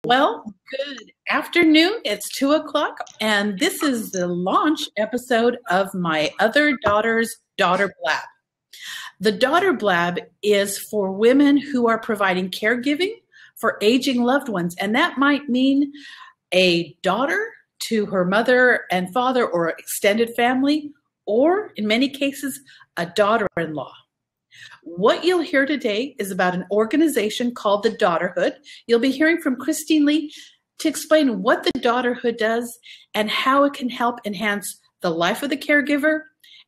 Well, good afternoon. It's 2 o'clock, and this is the launch episode of my other daughter's Daughter Blab. The Daughter Blab is for women who are providing caregiving for aging loved ones, and that might mean a daughter to her mother and father or extended family, or in many cases, a daughter-in-law. What you'll hear today is about an organization called the Daughterhood. You'll be hearing from Christine Lee to explain what the Daughterhood does and how it can help enhance the life of the caregiver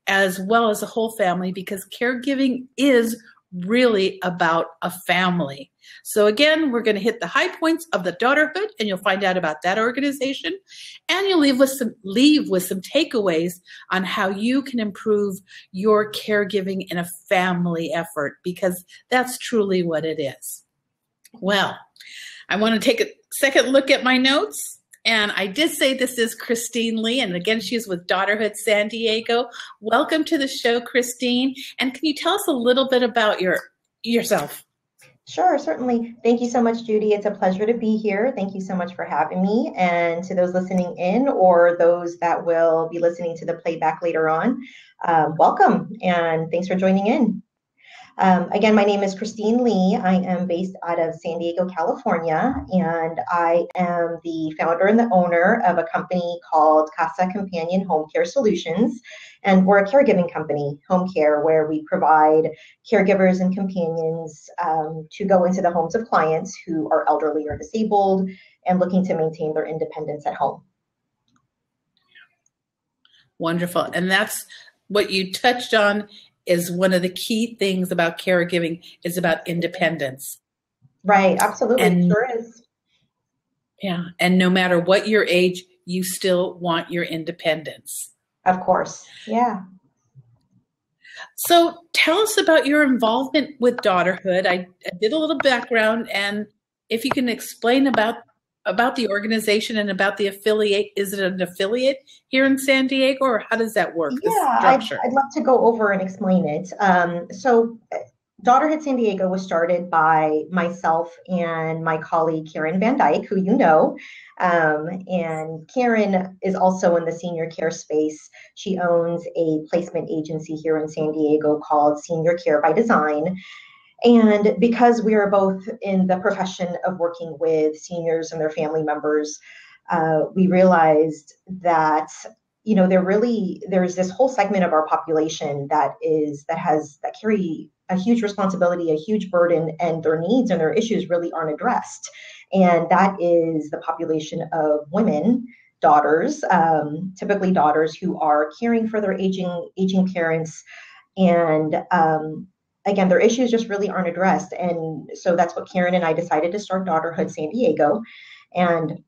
as well as the whole family, because caregiving is really about a family. So again, we're going to hit the high points of the Daughterhood, and you'll find out about that organization, and you'll leave with some takeaways on how you can improve your caregiving in a family effort, because that's truly what it is. Well, I want to take a second look at my notes. And I did say this is Christine Lee, and again, she's with Daughterhood San Diego. Welcome to the show, Christine. And can you tell us a little bit about yourself? Sure, certainly. Thank you so much, Judy. It's a pleasure to be here. Thank you so much for having me. And to those listening in or those that will be listening to the playback later on, welcome and thanks for joining in. Again, my name is Christine Lee. I am based out of San Diego, California, and I am the founder and the owner of a company called Casa Companion Home Care Solutions. And we're a caregiving company, home care, where we provide caregivers and companions to go into the homes of clients who are elderly or disabled and looking to maintain their independence at home. Wonderful. And that's what you touched on, is one of the key things about caregiving is about independence. Right, absolutely, and, sure is. Yeah, and no matter what your age, you still want your independence. Of course, yeah. So tell us about your involvement with Daughterhood. I did a little background, and if you can explain about the organization and about the affiliate. Is it an affiliate here in San Diego, or how does that work? Yeah, I'd love to go over and explain it. So Daughterhood San Diego was started by myself and my colleague, Karen Van Dyke, who you know. And Karen is also in the senior care space. She owns a placement agency here in San Diego called Senior Care by Design. And because we are both in the profession of working with seniors and their family members, we realized that, you know, there's this whole segment of our population that carry a huge responsibility, a huge burden, and their needs and their issues really aren't addressed. And that is the population of women, daughters, typically daughters who are caring for their aging parents, and again, their issues just really aren't addressed. And so that's what Karen and I decided to start Daughterhood San Diego. And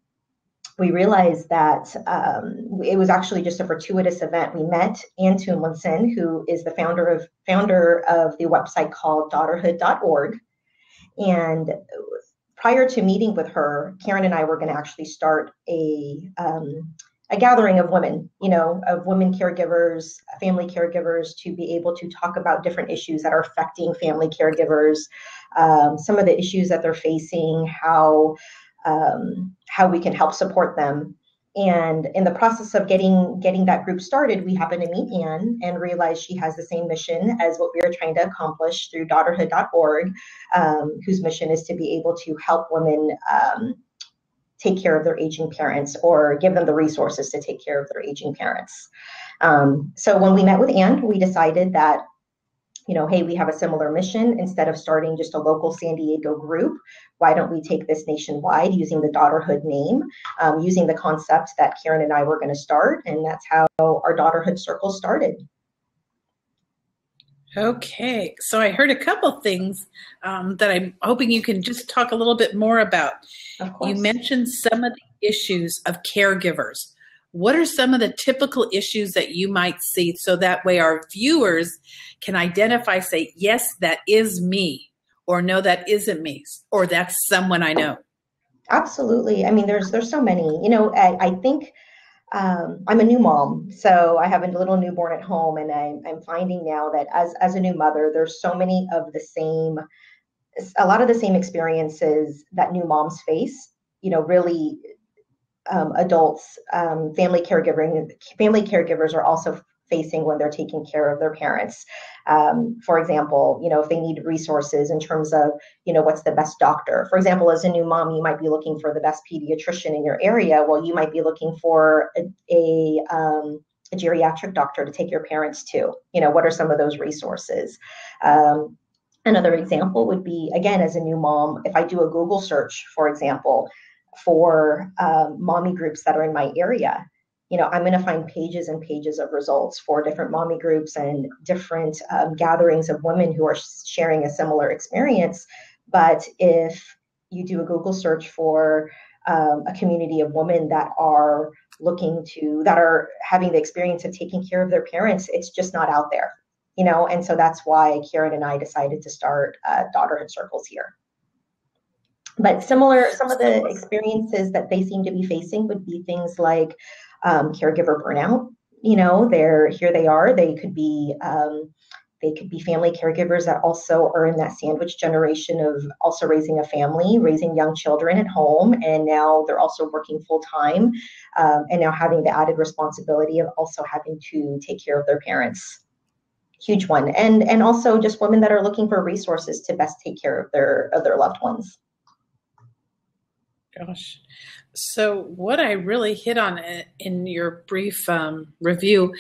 we realized that it was actually just a fortuitous event. We met Ann Tumlinson, who is the founder of the website called Daugherhood.org. And prior to meeting with her, Karen and I were going to actually start a gathering of women, of women caregivers, family caregivers, to be able to talk about different issues that are affecting family caregivers, some of the issues that they're facing, how we can help support them. And in the process of getting that group started, we happened to meet Anne and realized she has the same mission as what we are trying to accomplish through Daugherhood.org, whose mission is to be able to help women take care of their aging parents, or give them the resources to take care of their aging parents. So when we met with Anne, we decided that, hey, we have a similar mission. Instead of starting just a local San Diego group, why don't we take this nationwide using the Daughterhood name, using the concept that Karen and I were going to start. And that's how our Daughterhood Circle started. Okay, so I heard a couple things that I'm hoping you can just talk a little bit more about. Of course. You mentioned some of the issues of caregivers. What are some of the typical issues that you might see, so that way our viewers can identify, say, yes, that is me, or no, that isn't me, or that's someone I know? Absolutely. I mean, there's so many. I think I'm a new mom, so I have a little newborn at home, and I'm finding now that as a new mother, there's so many of a lot of the same experiences that new moms face. really adults, family caregivers are also facing when they're taking care of their parents. For example, if they need resources in terms of, what's the best doctor. For example, as a new mom, you might be looking for the best pediatrician in your area. Well, you might be looking for a geriatric doctor to take your parents to. What are some of those resources? Another example would be, again, as a new mom, if I do a Google search, for example, for mommy groups that are in my area, I'm going to find pages and pages of results for different mommy groups and different gatherings of women who are sharing a similar experience. But if you do a Google search for a community of women that are having the experience of taking care of their parents, it's just not out there, and so that's why Karen and I decided to start Daughterhood Circles here. But some of the experiences that they seem to be facing would be things like caregiver burnout. They could be family caregivers that also are in that sandwich generation of also raising a family, raising young children at home, and now they're also working full time, and now having the added responsibility of also having to take care of their parents. Huge one, and also just women that are looking for resources to best take care of their loved ones. Gosh. So what I really hit on in your brief review,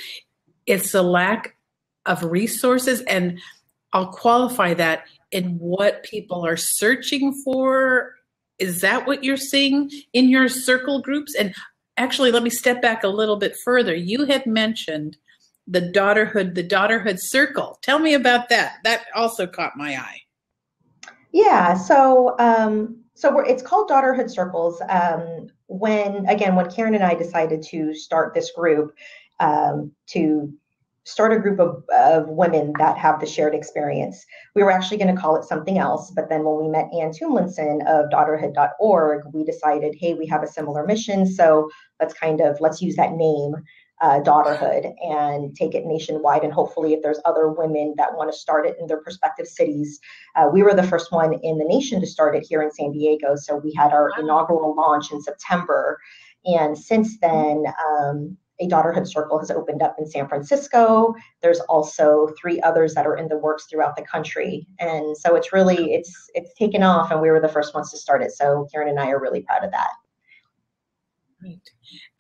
it's a lack of resources, and I'll qualify that in what people are searching for. Is that what you're seeing in your circle groups? And actually, let me step back a little bit further. You had mentioned the Daughterhood Circle. Tell me about that. That also caught my eye. Yeah, so it's called Daughterhood Circles. When Karen and I decided to start this group, to start a group of women that have the shared experience, we were actually going to call it something else. But then when we met Ann Tumlinson of Daughterhood.org, we decided, hey, we have a similar mission, so let's use that name, Daughterhood, and take it nationwide. And hopefully, if there's other women that want to start it in their prospective cities, we were the first one in the nation to start it here in San Diego. So we had our inaugural launch in September. And since then, a Daughterhood Circle has opened up in San Francisco. There's also 3 others that are in the works throughout the country. And so it's taken off, and we were the first ones to start it. So Karen and I are really proud of that. Right.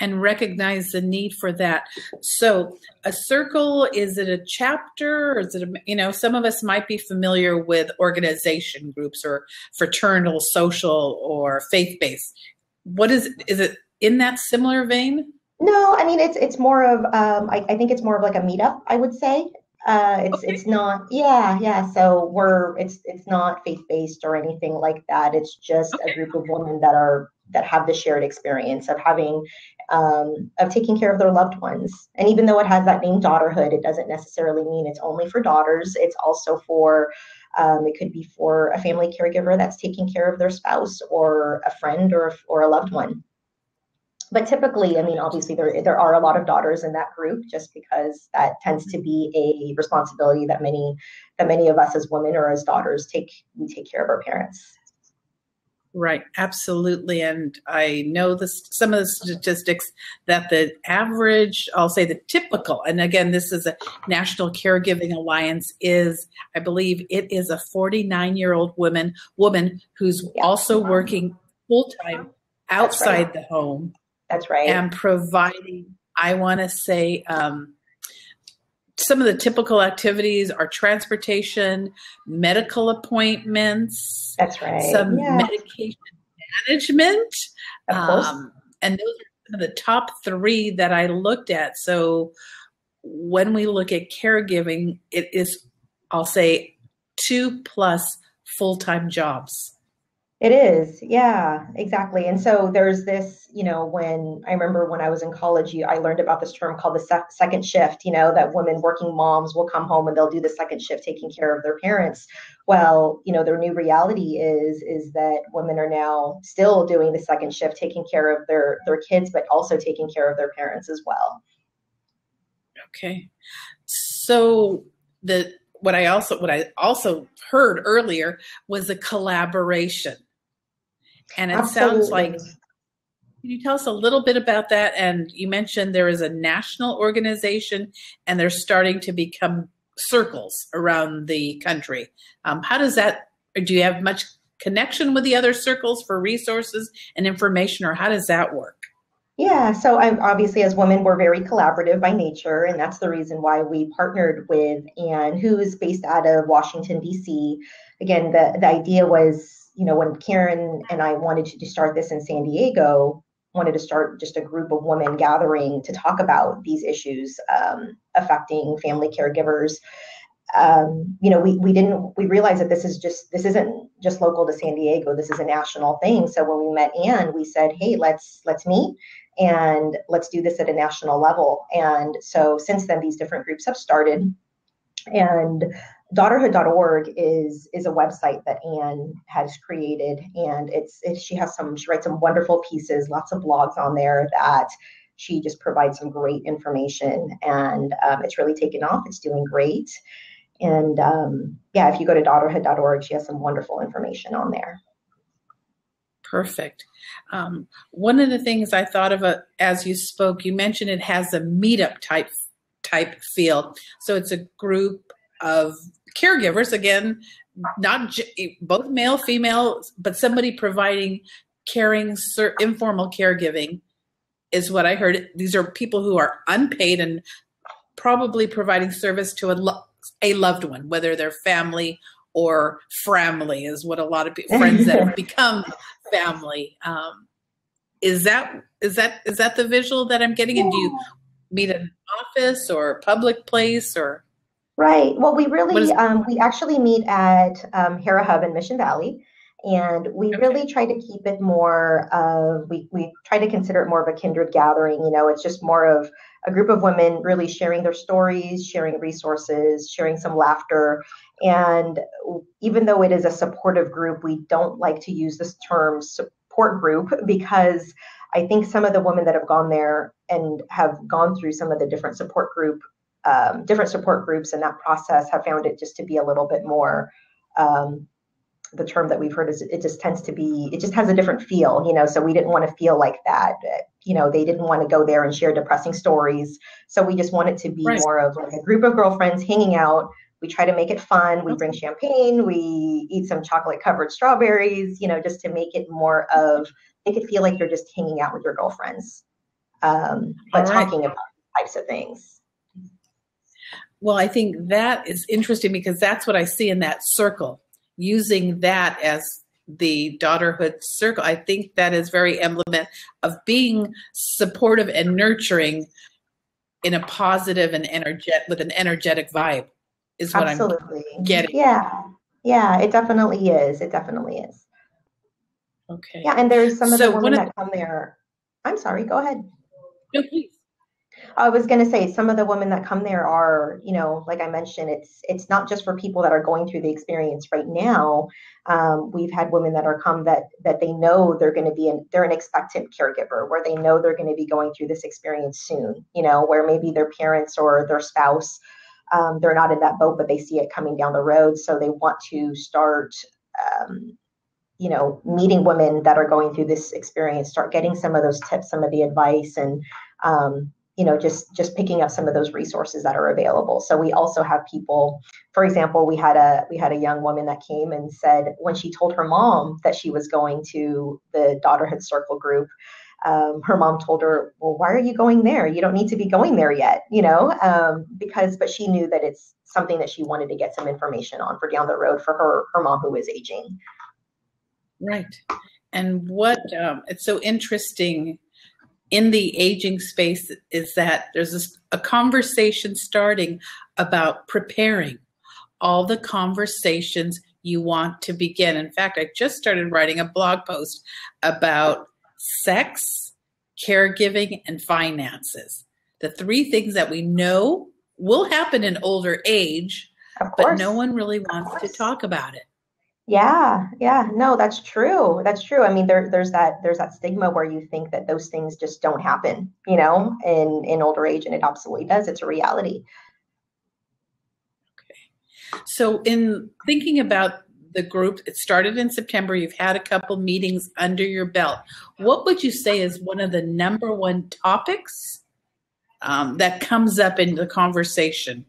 And recognize the need for that. So a circle, is it a chapter, or is it some of us might be familiar with organization groups or fraternal, social, or faith-based. What is it in that similar vein? No, I mean, it's more of, I think it's more of like a meetup, I would say. It's not, yeah. So it's not faith-based or anything like that. It's just a group of women that have the shared experience of having, of taking care of their loved ones. And even though it has that name Daughterhood, it doesn't necessarily mean it's only for daughters. It's also for, it could be for a family caregiver that's taking care of their spouse or a friend or a loved one. But typically, I mean, obviously there are a lot of daughters in that group, just because that tends to be a responsibility that many of us as women or as daughters take care of our parents. Right, absolutely. And I know some of the statistics that the average, I'll say the typical, and again, this is a National Caregiving Alliance, is, I believe it is a 49-year-old woman who's also working full-time outside the home. That's right. And providing, I want to say, some of the typical activities are transportation, medical appointments. That's right. Some medication management. Of course. And those are some of the top 3 that I looked at. So when we look at caregiving, it is, I'll say, 2+ full-time jobs. It is. Yeah, exactly. And so there's this, when I was in college, I learned about this term called the second shift, that women, working moms, will come home and they'll do the second shift taking care of their parents. Well, their new reality is that women are now still doing the second shift, taking care of their kids, but also taking care of their parents as well. Okay. So what I also heard earlier was a collaboration. And it sounds like Can you tell us a little bit about that? And you mentioned there is a national organization and they're starting to become circles around the country. How does that, do you have much connection with the other circles for resources and information, or how does that work? Yeah, so I'm obviously as women, we're very collaborative by nature, and that's the reason why we partnered with Anne, who is based out of Washington, D.C. Again, the idea was, when Karen and I wanted to start this in San Diego, wanted to start just a group of women gathering to talk about these issues affecting family caregivers. We realized that this isn't just local to San Diego. This is a national thing. So when we met Anne, we said, hey, let's meet and let's do this at a national level. And so since then, these different groups have started. And Daughterhood.org is a website that Anne has created, and she writes some wonderful pieces, lots of blogs on there that she just provides some great information, and it's really taken off. It's doing great. And if you go to Daughterhood.org, she has some wonderful information on there. Perfect. One of the things I thought of as you spoke, you mentioned it has a meetup type feel. So it's a group of caregivers, again, not both male, female, but somebody providing caring, informal caregiving is what I heard. These are people who are unpaid and probably providing service to a loved one, whether they're family or framily is what a lot of friends that have become family. Is that the visual that I'm getting? And do you meet at an office or public place or? Right. Well, we actually meet at Hera Hub in Mission Valley, and we really try to keep it more of, we try to consider it more of a kindred gathering. It's just more of a group of women really sharing their stories, sharing resources, sharing some laughter. And even though it is a supportive group, we don't like to use this term support group, because I think some of the women that have gone there and have gone through some of the different support groups in that process have found it just to be a little bit more, the term that we've heard is it just has a different feel, so we didn't want to feel like that. They didn't want to go there and share depressing stories. So we just want it to be more of like a group of girlfriends hanging out. We try to make it fun. We bring champagne, we eat some chocolate covered strawberries, just to make it feel like you're just hanging out with your girlfriends, but talking about types of things. Well, I think that is interesting because that's what I see in that circle, using that as the Daughterhood circle. I think that is very emblematic of being supportive and nurturing in a positive and with an energetic vibe is what Absolutely. I'm getting. Yeah, it definitely is. It definitely is. Okay. Yeah, and there's some of the women that come there. I'm sorry, go ahead. No, please. I was going to say some of the women that come there are, like I mentioned, it's not just for people that are going through the experience right now. We've had women that are come that they know they're going to be they're an expectant caregiver, where they know they're going to be going through this experience soon, where maybe their parents or their spouse, they're not in that boat, but they see it coming down the road. So they want to start, meeting women that are going through this experience, start getting some of those tips, some of the advice, and, just picking up some of those resources that are available. So we also have people, for example, we had a young woman that came and said when she told her mom that she was going to the Daughterhood Circle group, her mom told her, well, why are you going there? You don't need to be going there yet, but she knew that it's something that she wanted to get some information on for down the road for her mom who is aging. Right. And what it's so interesting in the aging space is that there's a conversation starting about preparing all the conversations you want to begin. In fact, I just started writing a blog post about sex, caregiving, and finances. The three things that we know will happen in older age, but no one really wants to talk about it. Yeah. No, that's true. I mean, there's that stigma where you think that those things just don't happen, in older age, and it absolutely does. It's a reality. Okay. So in thinking about the group. It started in September. You've had a couple meetings under your belt. What would you say is one of the number one topics that comes up in the conversation?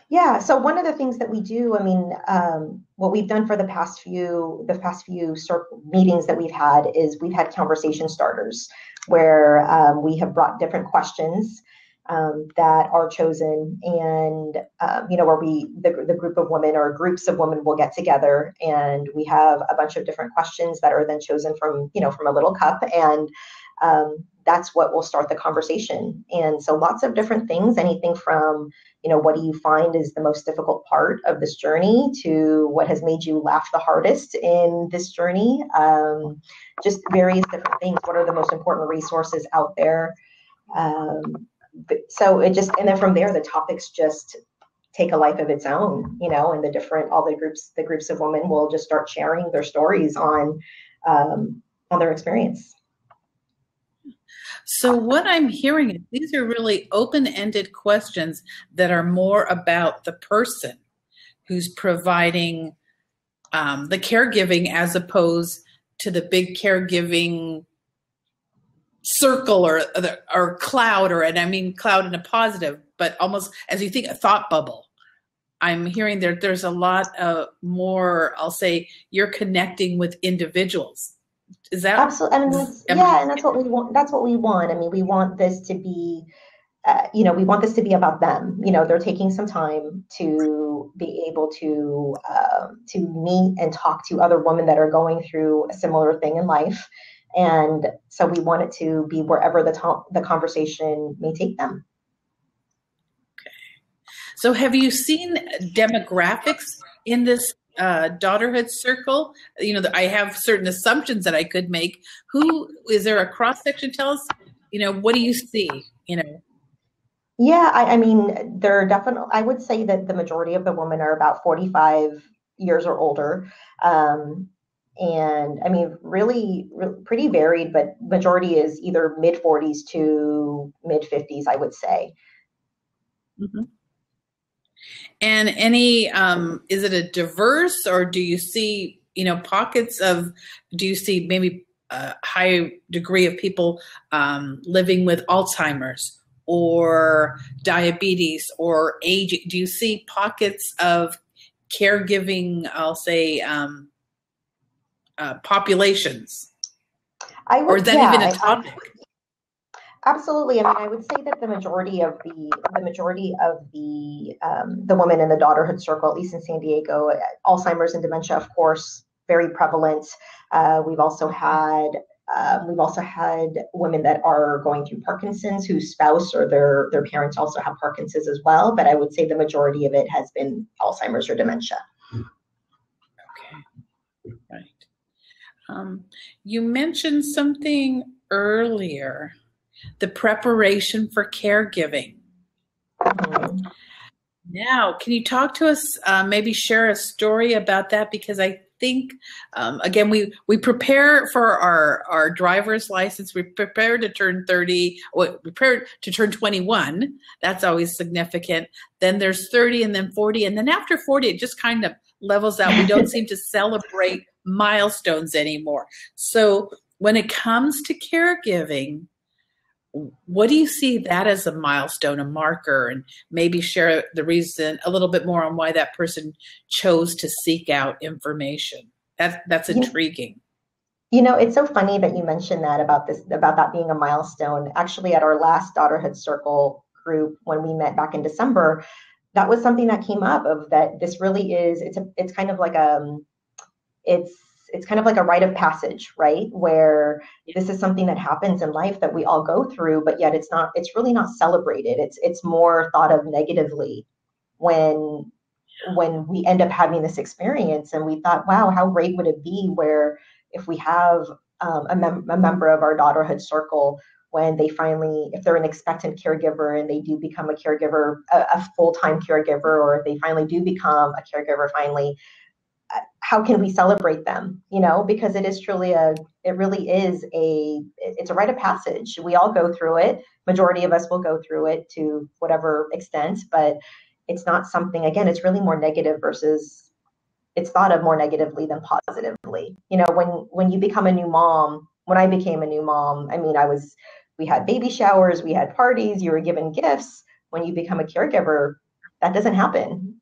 Yeah. So one of the things that we do, I mean, what we've done for the past few meetings that we've had is we've had conversation starters where we have brought different questions that are chosen, and where the group of women or groups of women will get together, and we have a bunch of different questions that are then chosen from a little cup, and that's what will start the conversation. And so lots of different things, anything from what do you find is the most difficult part of this journey to what has made you laugh the hardest in this journey, just various different things. What are the most important resources out there? So and then from there, the topics just take a life of its own, and all the groups of women will just start sharing their stories on their experience. So what I'm hearing is these are really open-ended questions that are more about the person who's providing the caregiving as opposed to the big caregiving circle or cloud, and I mean cloud in a positive, but almost as you think a thought bubble. I'm hearing there's a lot of more, I'll say, you're connecting with individuals. Is that absolutely? And that's what we want. That's what we want. I mean, we want this to be, we want this to be about them. They're taking some time to be able to meet and talk to other women that are going through a similar thing in life, and so we want it to be wherever the conversation may take them. Okay. So, have you seen demographics in this Daughterhood circle? I have certain assumptions that I could make. Who is there a cross section? Tell us, what do you see? Yeah, I mean, they're definitely, I would say that the majority of the women are about 45 years or older. And I mean, really pretty varied, but majority is either mid 40s to mid 50s, I would say. Mm-hmm. And any, is it a diverse, or do you see, pockets of, do you see maybe a high degree of people living with Alzheimer's or diabetes or aging? Do you see pockets of caregiving, I'll say, populations? Or is that even a topic? Absolutely. I mean, I would say that the majority of the women in the Daughterhood circle, at least in San Diego, Alzheimer's and dementia, of course, very prevalent. We've also had women that are going through Parkinson's, whose spouse or their parents also have Parkinson's as well. But I would say the majority of it has been Alzheimer's or dementia. Okay, right. You mentioned something earlier. The preparation for caregiving. Mm-hmm. Now, can you talk to us, maybe share a story about that? Because I think, again, we prepare for our driver's license. We prepare to turn 30, we prepare to turn 21. That's always significant. Then there's 30 and then 40. And then after 40, it just kind of levels out. We don't seem to celebrate milestones anymore. So when it comes to caregiving, what do you see that as a milestone, a marker, and maybe share the reason a little bit more on why that person chose to seek out information? That's intriguing. It's so funny that you mentioned that about that being a milestone. Actually, at our last Daughterhood Circle group, when we met back in December, that was something that came up of that. This really is, it's kind of like it's kind of like a rite of passage, right? Where this is something that happens in life that we all go through, but yet it's really not celebrated. It's more thought of negatively when we end up having this experience. And we thought, wow, how great would it be where if we have a member of our Daughterhood circle, when they finally, if they're an expectant caregiver and they do become a caregiver, a full-time caregiver, or if they finally do become a caregiver finally, how can we celebrate them? Because it's a rite of passage. We all go through it. Majority of us will go through it to whatever extent, but it's not something, again, it's really more negative versus it's thought of more negatively than positively. You know, when you become a new mom, when I became a new mom, I mean, we had baby showers, we had parties, you were given gifts. When you become a caregiver, that doesn't happen.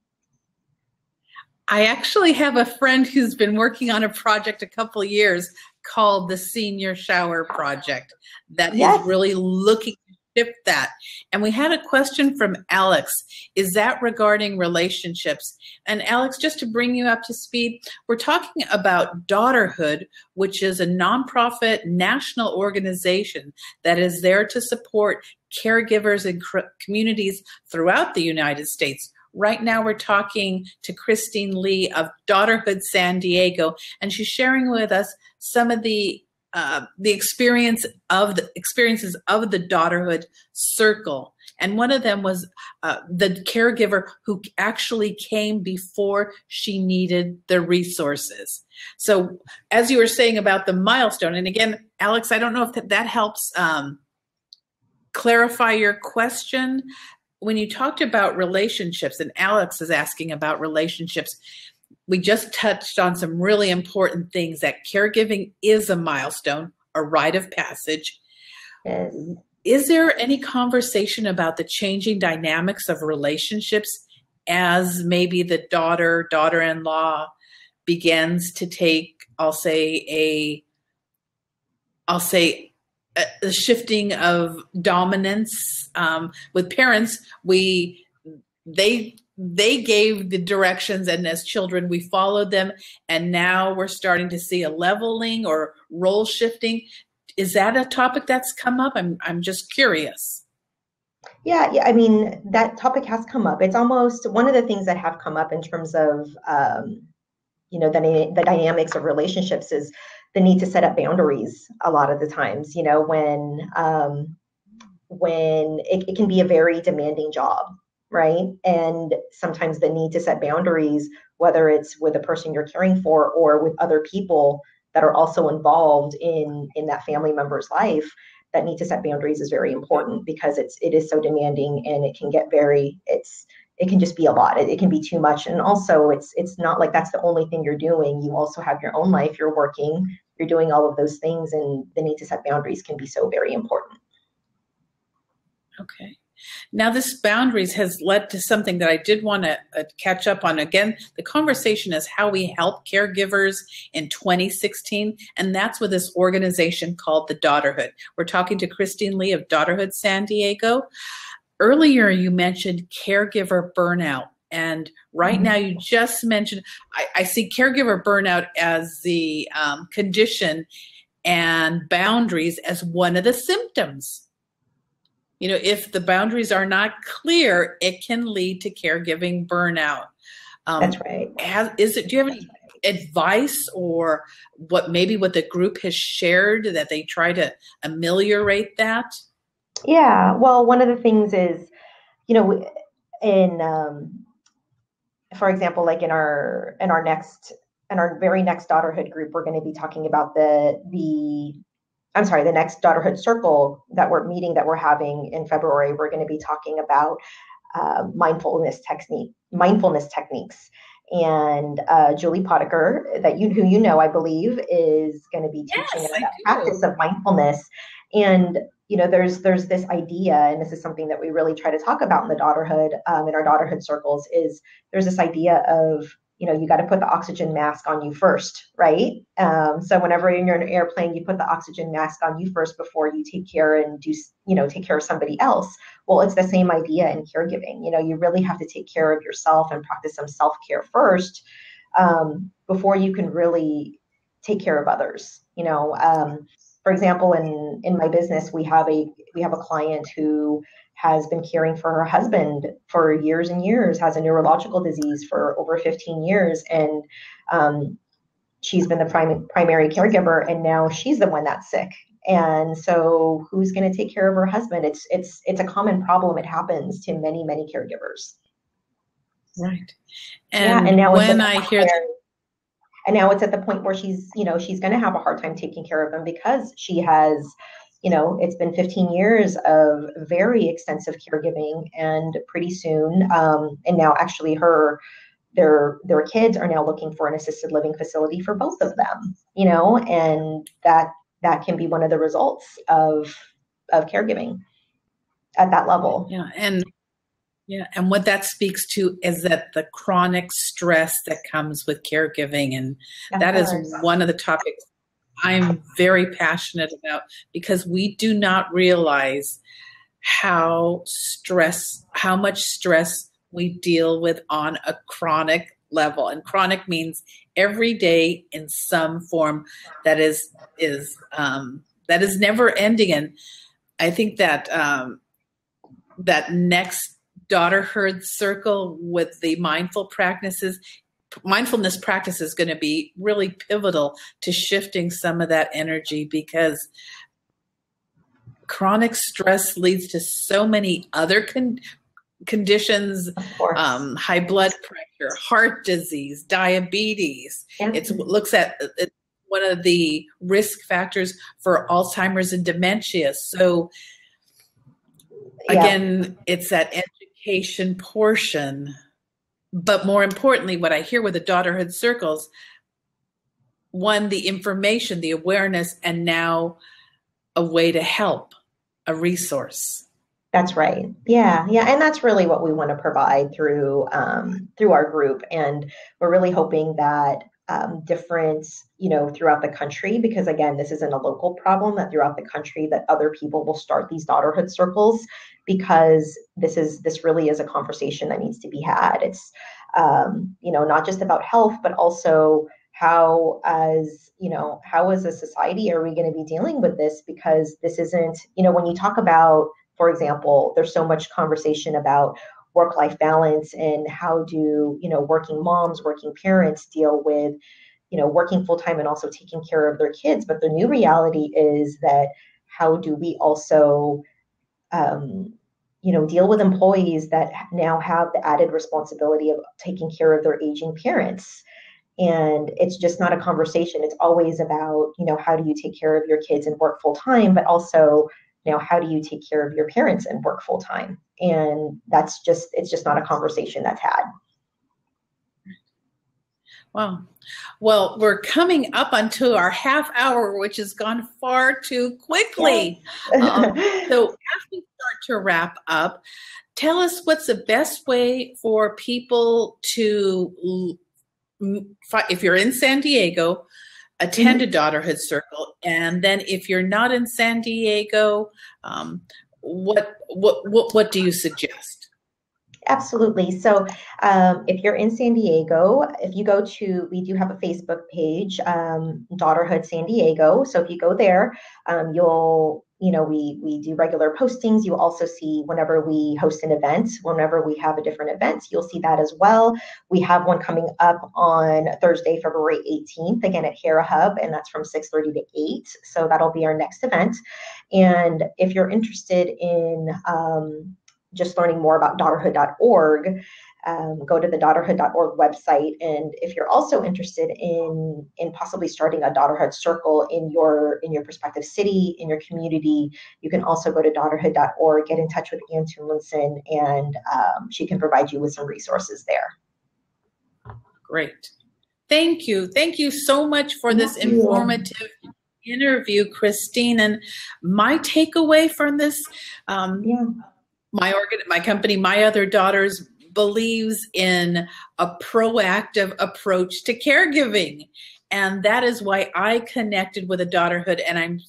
I actually have a friend who's been working on a project a couple of years called the Senior Shower Project that Yes. is really looking to shift that. And we had a question from Alex. Is that regarding relationships? And Alex, just to bring you up to speed, we're talking about Daughterhood, which is a nonprofit national organization that is there to support caregivers in communities throughout the United States. Right now, we're talking to Christine Lee of Daughterhood San Diego, and she's sharing with us some of the experiences of the Daughterhood Circle. And one of them was the caregiver who actually came before she needed the resources. So, as you were saying about the milestone, and again, Alex, I don't know if that helps clarify your question. When you talked about relationships, and Alex is asking about relationships, we just touched on some really important things, that caregiving is a milestone, a rite of passage. Yes. Is there any conversation about the changing dynamics of relationships as maybe the daughter-in-law begins to take, I'll say a shifting of dominance with parents? They gave the directions, and as children we followed them, and now we're starting to see a leveling or role shifting. Is that a topic that's come up? I'm just curious. Yeah, I mean, that topic has come up. It's almost one of the things that have come up in terms of the dynamics of relationships is the need to set up boundaries a lot of the times, when it can be a very demanding job, right? And sometimes the need to set boundaries, whether it's with the person you're caring for or with other people that are also involved in that family member's life, that need to set boundaries is very important, because it is so demanding, and it can get it can just be a lot. It can be too much. And also it's not like that's the only thing you're doing. You also have your own life, you're working, you're doing all of those things, and the need to set boundaries can be so very important. Okay. Now, this boundaries has led to something that I did want to catch up on. Again, the conversation is how we help caregivers in 2016, and that's with this organization called the Daughterhood. We're talking to Christine Lee of Daughterhood San Diego. Earlier, you mentioned caregiver burnout, and right now you just mentioned, I see caregiver burnout as the condition, and boundaries as one of the symptoms. You know, if the boundaries are not clear, it can lead to caregiving burnout. That's right. Do you have any advice, or what the group has shared that they try to ameliorate that? Yeah, well, one of the things is, for example, like in our very next Daughterhood group, we're going to be talking about the next Daughterhood Circle that we're having in February. We're going to be talking about mindfulness techniques. And Julie Potiker, who I believe, is going to be teaching about practice of mindfulness. And there's this idea, and this is something that we really try to talk about in the Daughterhood, in our Daughterhood circles, is there's this idea of, you got to put the oxygen mask on you first, right? So whenever you're in an airplane, you put the oxygen mask on you first before you take care of somebody else. Well, it's the same idea in caregiving. You really have to take care of yourself and practice some self-care first, before you can really take care of others. For example, in my business, we have a client who has been caring for her husband for years and years, has a neurological disease for over 15 years. And she's been the primary caregiver, and now she's the one that's sick. And so who's going to take care of her husband? It's a common problem. It happens to many, many caregivers. Right. And now when I hear and now it's at the point where she's going to have a hard time taking care of him, because she has, it's been 15 years of very extensive caregiving, and pretty soon, and now actually her their kids are now looking for an assisted living facility for both of them, and that can be one of the results of caregiving at that level. And what that speaks to is that the chronic stress that comes with caregiving, and that is one of the topics I'm very passionate about, because we do not realize how much stress we deal with on a chronic level. And chronic means every day in some form that is never ending. And I think that that next Daughterhood circle with the mindfulness practice is going to be really pivotal to shifting some of that energy, because chronic stress leads to so many other conditions, high blood pressure, heart disease, diabetes. It looks at one of the risk factors for Alzheimer's and dementia. So again, it's that education portion. But more importantly, what I hear with the Daughterhood circles, one, the information, the awareness, and now a way to help, a resource. That's right. Yeah. And that's really what we want to provide through our group. And we're really hoping that different, throughout the country, because again, this isn't a local problem, that throughout the country that other people will start these Daughterhood circles, because this really is a conversation that needs to be had. It's, not just about health, but also how as a society are we going to be dealing with this? Because this isn't, when you talk about, for example, there's so much conversation about work-life balance and how do, working moms, working parents deal with, working full-time and also taking care of their kids. But the new reality is that how do we also, deal with employees that now have the added responsibility of taking care of their aging parents? And it's just not a conversation. It's always about, how do you take care of your kids and work full-time, but also, how do you take care of your parents and work full-time? And it's just not a conversation that's had. Wow. Well, we're coming up onto our half hour, which has gone far too quickly. Yes. So as we start to wrap up, tell us what's the best way for people to, if you're in San Diego, attend a Daughterhood circle, and then if you're not in San Diego, what do you suggest? Absolutely. So if you're in San Diego, we do have a Facebook page, Daughterhood San Diego. So if you go there, we do regular postings. You also see whenever we host an event, whenever we have a different event, you'll see that as well. We have one coming up on Thursday, February 18th, again at Hera Hub, and that's from 6:30 to 8. So that'll be our next event. And if you're interested in just learning more about Daugherhood.org, go to the Daugherhood.org website. And if you're also interested in possibly starting a Daughterhood circle in your prospective city, in your community, you can also go to Daugherhood.org, get in touch with Ann Tumlinson, and she can provide you with some resources there. Great. Thank you. Thank you so much for this informative interview, Christine. And my takeaway from this, my company, My Other Daughters, believes in a proactive approach to caregiving. And that is why I connected with a Daughterhood. And I'm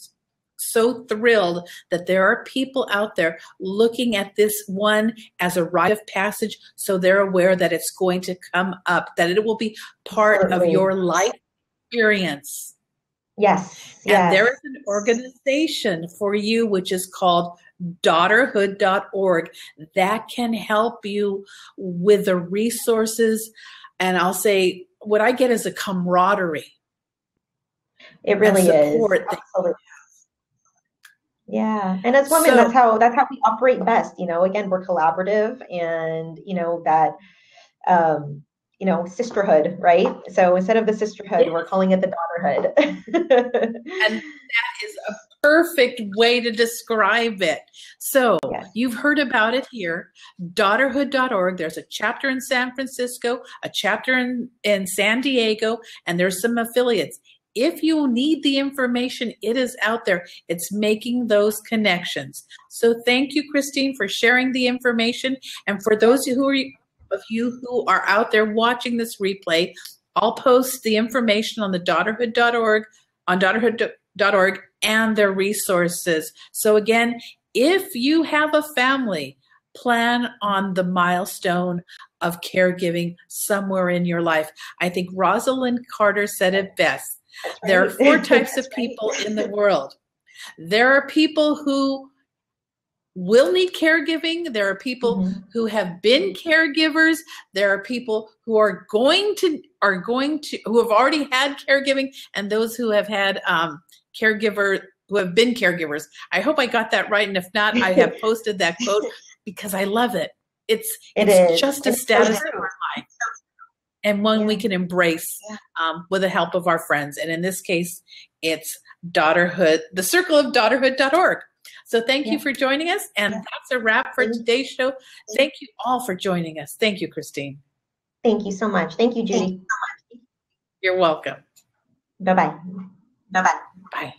so thrilled that there are people out there looking at this one as a rite of passage, so they're aware that it's going to come up, that it will be part of your life experience. Yes. And there is an organization for you, which is called Daughterhood.org, that can help you with the resources. And I'll say what I get is a camaraderie. It really is. Absolutely. Yeah. And as women, that's how we operate best. Again, we're collaborative, and that sisterhood, right? So instead of the sisterhood, we're calling it the Daughterhood. And that is a perfect way to describe it. So Yes. you've heard about it here, daughterhood.org. There's a chapter in San Francisco, a chapter in San Diego, and there's some affiliates. If you need the information, it is out there. It's making those connections. So thank you, Christine, for sharing the information. And for those of you who are out there watching this replay, I'll post the information on the daughterhood.org, on daughterhood.org, and their resources. So again, if you have a family, plan on the milestone of caregiving somewhere in your life. I think Rosalind Carter said it best. Right. There are 4 types of people in the world. There are people who will need caregiving. There are people who have been caregivers. There are people who are going to who have already had caregiving, and those who have had who have been caregivers. I hope I got that right, and if not, I have posted that quote because I love it. It's just a status in our life, and one we can embrace with the help of our friends. And in this case, it's Daughterhood, the circle of daughterhood.org. So thank you for joining us. And that's a wrap for today's show. Thank you all for joining us. Thank you, Christine. Thank you so much. Thank you, Judy. You're welcome. Bye-bye. Bye-bye. Bye.